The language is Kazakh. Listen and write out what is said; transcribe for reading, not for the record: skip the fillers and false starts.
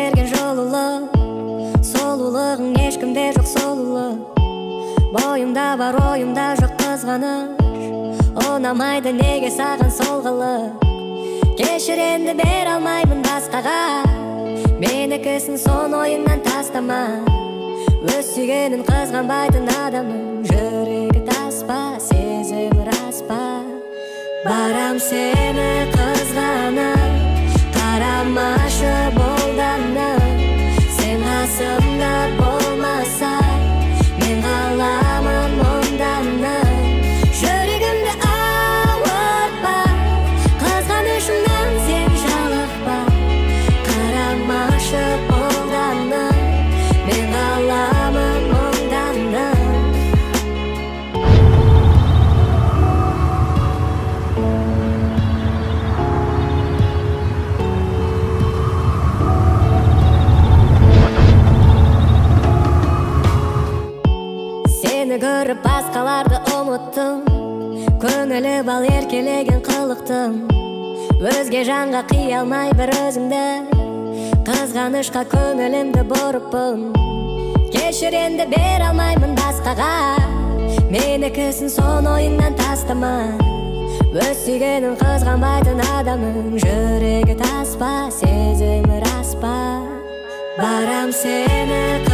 берген жолулық, солулығың ешкімде жоқ солулық. Бойымда бар ойымда жоқ қызғаныш, ұнамайды неге саған сол қылық. Кешір енді бере алмаймын басқаға, менікісін сон ойыңнан тастама. Өз сүйгенін қызғанбайтын адамның жүрегі таспа, сезімі рас па. Барам сені қызғанып, қарамашы болданып. Сен қасымда болмасаң, мен қаламын мұнданып. Жүрегімді ауыртпа, қызғанышымнан сен жалықпа. Қарамашы болданып, мен қаламын мұнданып. Сені көріп басқаларды ұмыттым, көңілі бал еркелеген қылықтым. Өзге жанға қия алмай бір өзіңді, қызғанышқа көңілімді бұрыппын. Кешір енді бере алмаймын басқаға, менікісін сон ойыңнан тастама. Өз сүйгенін қызғанбайтын адамның жүрегі таспа, сезімі рас па. Барам сені